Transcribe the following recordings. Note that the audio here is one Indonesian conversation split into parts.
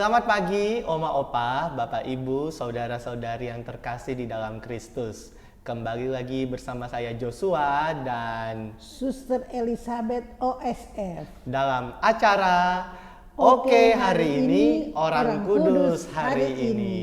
Selamat pagi, Oma Opa, Bapak Ibu, saudara-saudari yang terkasih di dalam Kristus. Kembali lagi bersama saya Joshua dan Suster Elizabeth OSF dalam acara Oke Hari Ini Orang Kudus Hari Ini.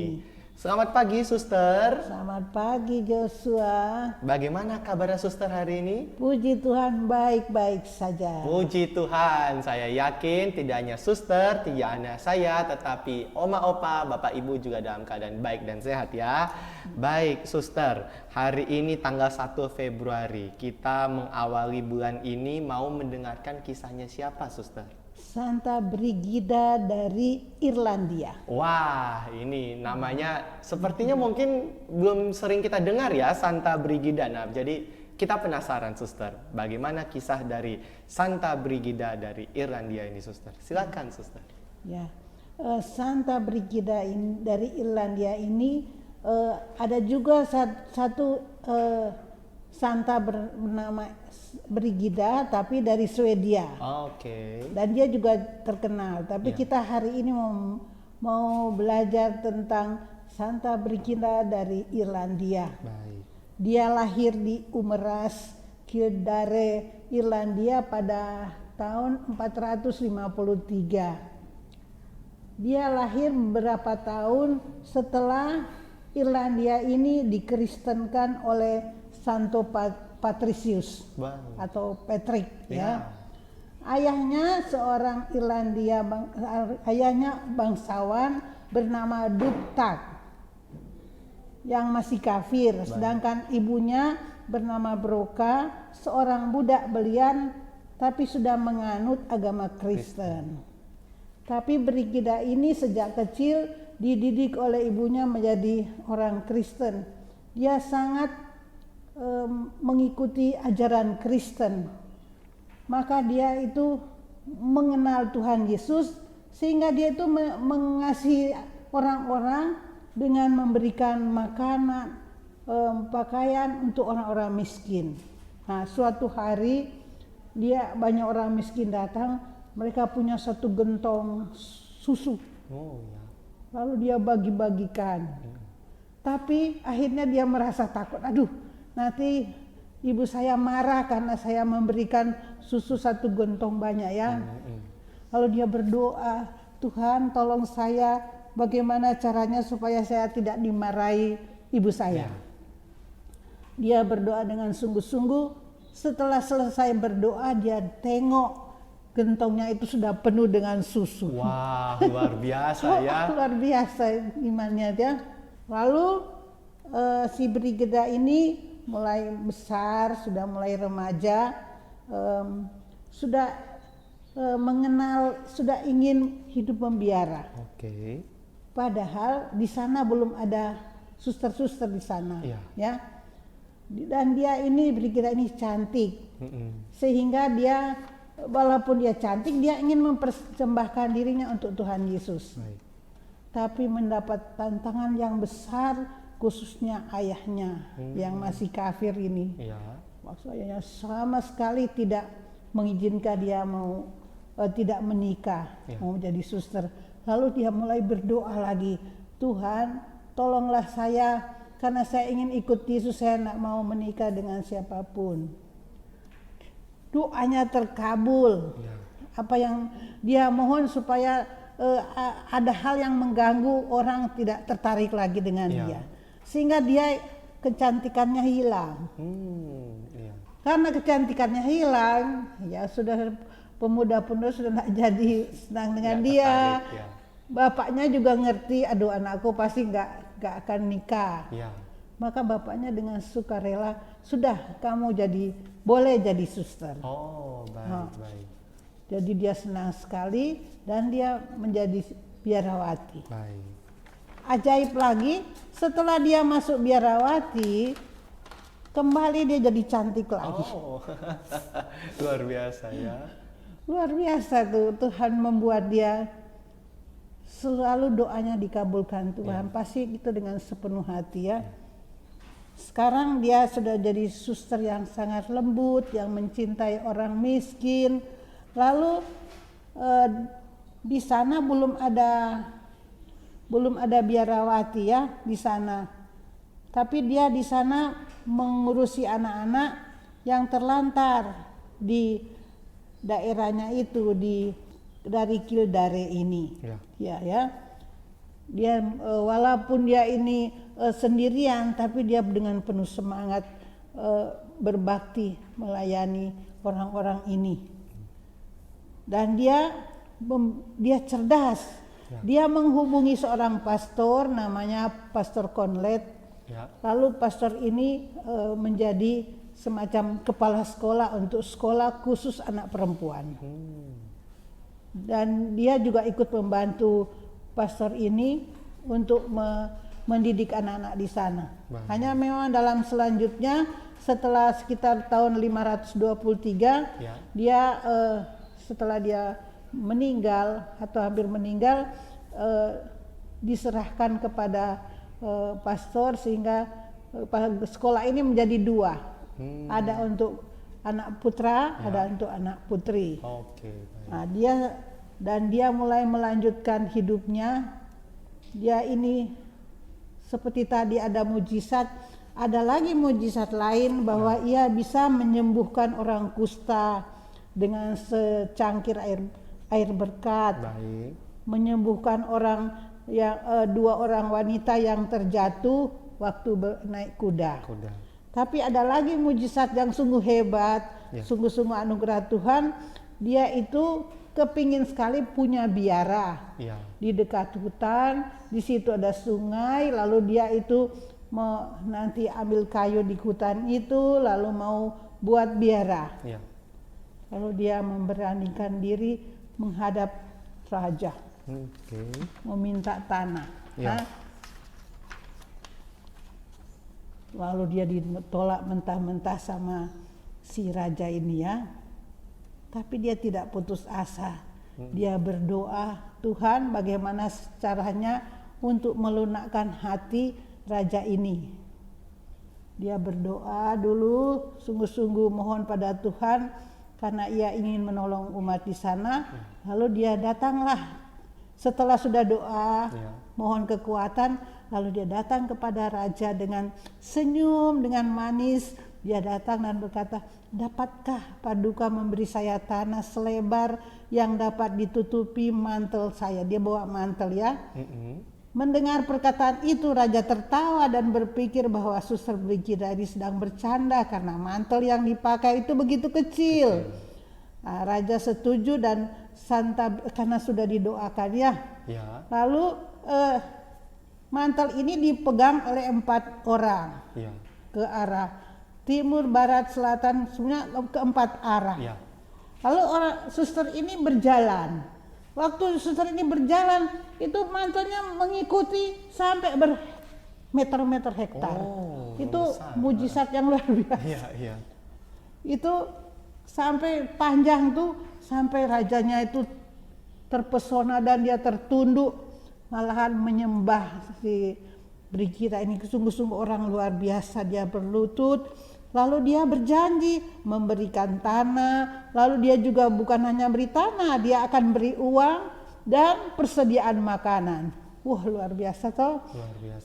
Selamat pagi, Suster. Selamat pagi Joshua. Bagaimana kabar Suster hari ini? Puji Tuhan, baik-baik saja. Puji Tuhan, saya yakin tidak hanya Suster, tidak hanya saya, tetapi Oma Opa, Bapak Ibu juga dalam keadaan baik dan sehat ya. Baik Suster, hari ini tanggal 1 Februari, kita mengawali bulan ini mau mendengarkan kisahnya siapa Suster? Santa Brigida dari Irlandia. Wah, ini namanya sepertinya mungkin belum sering kita dengar ya, Santa Brigida. Nah, jadi kita penasaran Suster, bagaimana kisah dari Santa Brigida dari Irlandia ini Suster? Silakan Suster. Ya, Santa Brigida dari Irlandia ini ada juga satu Santa bernama Brigida tapi dari Swedia. Oke. Dan dia juga terkenal. Tapi kita hari ini mau belajar tentang Santa Brigida dari Irlandia. Baik. Dia lahir di Umeras, Kildare, Irlandia pada tahun 453. Dia lahir beberapa tahun setelah Irlandia ini dikristenkan oleh Santo Patricius atau Patrick ya. Ayahnya seorang Irlandia, ayahnya bangsawan bernama Dubtak yang masih kafir, sedangkan ibunya bernama Broca, seorang budak belian tapi sudah menganut agama Kristen. Tapi Brigida ini sejak kecil dididik oleh ibunya menjadi orang Kristen. Dia sangat mengikuti ajaran Kristen, maka dia itu mengenal Tuhan Yesus sehingga dia itu mengasihi orang-orang dengan memberikan makanan, pakaian untuk orang-orang miskin. Nah, suatu hari banyak orang miskin datang, mereka punya satu gentong susu, lalu dia bagi-bagikan. Tapi akhirnya dia merasa takut, nanti ibu saya marah karena saya memberikan susu satu gentong banyak ya. Lalu dia berdoa, Tuhan tolong saya, bagaimana caranya supaya saya tidak dimarahi ibu saya. Dia berdoa dengan sungguh-sungguh. Setelah selesai berdoa, dia tengok gentongnya itu sudah penuh dengan susu. Wah, luar biasa ya. Luar biasa imannya dia. Lalu si Brigida ini mulai besar, sudah mulai remaja, sudah mengenal, sudah ingin hidup membiara. Oke. Padahal di sana belum ada suster-suster di sana, ya. Dan dia ini Brigida ini cantik, sehingga dia walaupun dia cantik, dia ingin mempersembahkan dirinya untuk Tuhan Yesus. Baik. Tapi mendapat tantangan yang besar, khususnya ayahnya yang masih kafir ini. Maksud ayahnya sama sekali tidak mengizinkan dia mau tidak menikah, mau jadi suster. Lalu dia mulai berdoa lagi, Tuhan tolonglah saya karena saya ingin ikut Yesus, saya tidak mau menikah dengan siapapun. Doanya terkabul. Apa yang dia mohon supaya ada hal yang mengganggu, orang tidak tertarik lagi dengan dia. Sehingga dia kecantikannya hilang. Karena kecantikannya hilang, ya sudah pemuda-pemuda sudah tidak jadi senang dengan dia. Bapaknya juga ngerti, aduh anakku pasti nggak akan nikah. Maka bapaknya dengan sukarela, sudah kamu boleh jadi suster. Baik. Jadi dia senang sekali dan dia menjadi biarawati. Ajaib lagi, setelah dia masuk biarawati, kembali dia jadi cantik lagi. Luar biasa ya. Luar biasa tuh, Tuhan membuat dia selalu doanya dikabulkan Tuhan. Pasti itu dengan sepenuh hati ya. Sekarang dia sudah jadi suster yang sangat lembut, yang mencintai orang miskin. Lalu di sana belum ada belum ada biarawati ya di sana. Tapi dia di sana mengurusi anak-anak yang terlantar di daerahnya itu dari Kildare ini. Ya. Dia walaupun dia ini sendirian, tapi dia dengan penuh semangat berbakti melayani orang-orang ini. Dan dia cerdas. Dia menghubungi seorang pastor namanya Pastor Conlet. Lalu pastor ini menjadi semacam kepala sekolah untuk sekolah khusus anak perempuan. Dan dia juga ikut membantu pastor ini untuk mendidik anak-anak di sana. Hanya memang dalam selanjutnya setelah sekitar tahun 523 dia setelah dia meninggal atau hampir meninggal diserahkan kepada pastor sehingga sekolah ini menjadi dua. Ada untuk anak putra, ada untuk anak putri. Nah, dia mulai melanjutkan hidupnya. Dia ini seperti tadi ada mujizat, ada lagi mujizat lain bahwa ia bisa menyembuhkan orang kusta dengan secangkir air berkat. Menyembuhkan orang yang dua orang wanita yang terjatuh waktu naik kuda. Tapi ada lagi mujizat yang sungguh hebat, sungguh-sungguh anugerah Tuhan. Dia itu kepingin sekali punya biara di dekat hutan. Di situ ada sungai, lalu dia itu mau nanti ambil kayu di hutan itu, lalu mau buat biara. Lalu dia memberanikan diri menghadap raja, meminta tanah. Lalu dia ditolak mentah-mentah sama si raja ini ya. Tapi dia tidak putus asa. Dia berdoa, Tuhan bagaimana caranya untuk melunakkan hati raja ini. Dia berdoa dulu, sungguh-sungguh mohon pada Tuhan karena ia ingin menolong umat di sana. Lalu dia datanglah. Setelah sudah doa, mohon kekuatan, lalu dia datang kepada raja dengan senyum, dengan manis. Dia datang dan berkata, dapatkah Paduka memberi saya tanah selebar yang dapat ditutupi mantel saya? Dia bawa mantel ya. Mendengar perkataan itu, raja tertawa dan berpikir bahwa Suster Brigida sedang bercanda karena mantel yang dipakai itu begitu kecil. Nah, raja setuju dan karena sudah didoakan ya. Lalu mantel ini dipegang oleh 4 orang ke arah timur, barat, selatan, semuanya ke 4 arah. Lalu suster ini berjalan. Waktu suster ini berjalan, itu mantelnya mengikuti sampai bermeter-meter hektar. Itu mujizat yang luar biasa. Itu sampai panjang tuh, sampai rajanya itu terpesona dan dia tertunduk, malahan menyembah si Brigida ini. Sungguh-sungguh orang luar biasa. Dia berlutut, lalu dia berjanji memberikan tanah. Lalu dia juga bukan hanya beri tanah, dia akan beri uang dan persediaan makanan. Wah, luar biasa toh.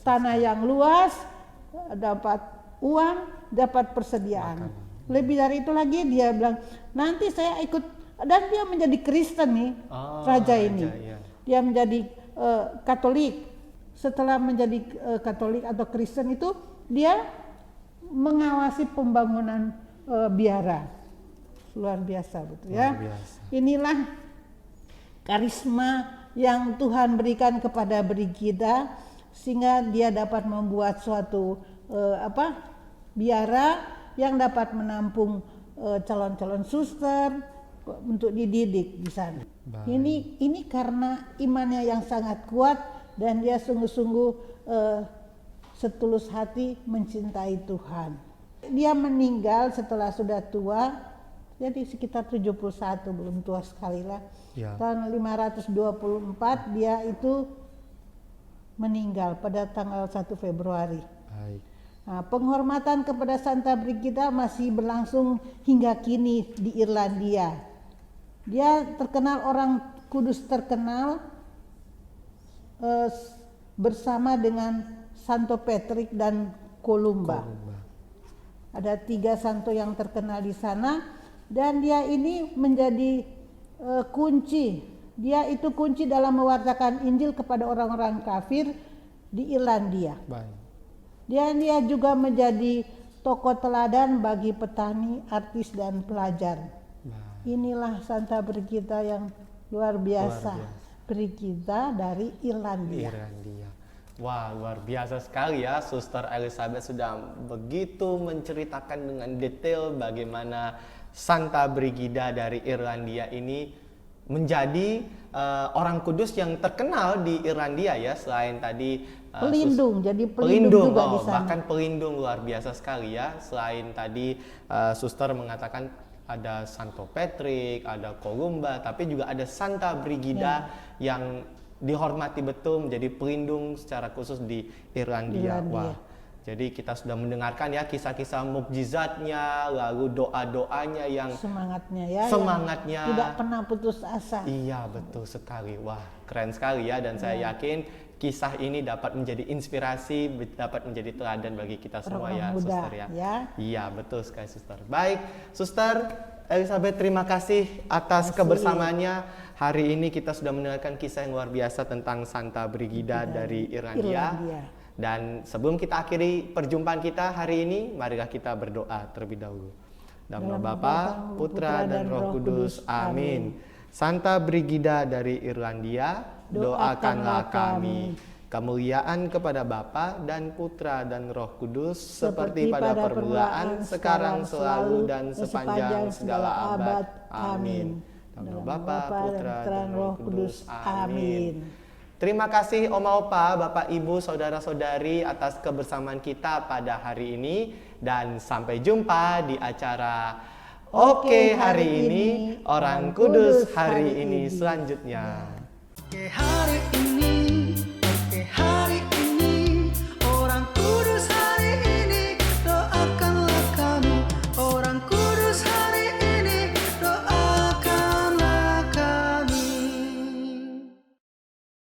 Tanah yang luas, dapat uang, dapat persediaan. Lebih dari itu lagi dia bilang, nanti saya ikut. Dan dia menjadi Kristen nih, raja ini. Dia menjadi Katolik. Setelah menjadi Katolik atau Kristen itu, dia mengawasi pembangunan biara. Luar biasa betul ya. Inilah karisma yang Tuhan berikan kepada Brigida sehingga dia dapat membuat suatu biara yang dapat menampung calon-calon suster untuk dididik di sana. Ini karena imannya yang sangat kuat dan dia sungguh-sungguh setulus hati mencintai Tuhan. Dia meninggal setelah sudah tua, jadi sekitar 71, belum tua sekali lah. Tahun 524 dia itu meninggal pada tanggal 1 Februari. Nah, penghormatan kepada Santa Brigida masih berlangsung hingga kini di Irlandia. Dia terkenal orang kudus terkenal bersama dengan Santo Patrick dan Columba. Ada 3 santo yang terkenal di sana, dan dia ini menjadi kunci. Dia itu kunci dalam mewartakan Injil kepada orang-orang kafir di Irlandia. Baik. Dia juga menjadi tokoh teladan bagi petani, artis, dan pelajar. Inilah Santa Brigida yang luar biasa. Brigida dari Irlandia. Wah, luar biasa sekali ya, Suster Elizabeth sudah begitu menceritakan dengan detail bagaimana Santa Brigida dari Irlandia ini menjadi orang kudus yang terkenal di Irlandia ya, selain tadi pelindung, jadi pelindung juga di sana. Bahkan pelindung luar biasa sekali ya. Selain tadi Suster mengatakan ada Santo Patrick, ada Columba, tapi juga ada Santa Brigida yang dihormati betul menjadi pelindung secara khusus di Irlandia. Wah, jadi kita sudah mendengarkan ya kisah-kisah mukjizatnya, lalu doa-doanya yang semangatnya ya, semangatnya tidak pernah putus asa. Iya, betul sekali. Wah, keren sekali ya, dan saya yakin kisah ini dapat menjadi inspirasi, dapat menjadi teladan bagi kita semua ya, Suster ya. Iya, betul sekali, Suster. Baik, Suster Elizabeth, terima kasih atas kebersamaannya. Hari ini kita sudah mendengarkan kisah yang luar biasa tentang Santa Brigida dari Irlandia. Dan sebelum kita akhiri perjumpaan kita hari ini, marilah kita berdoa terlebih dahulu. Dalam nama Bapa, Putra, dan Roh Kudus. Amin. Santa Brigida dari Irlandia, doakanlah kami. Kemuliaan kepada Bapa dan Putra dan Roh Kudus, seperti pada permulaan, sekarang, selalu, dan sepanjang segala abad. Amin. Dalam nama Bapa, Putra, dan Roh Kudus. Amin. Terima kasih Oma Opa, Bapak Ibu, Saudara-saudari atas kebersamaan kita pada hari ini. Dan sampai jumpa di acara Oke Hari Ini, Orang Kudus Hari Ini selanjutnya. Oke hari ini.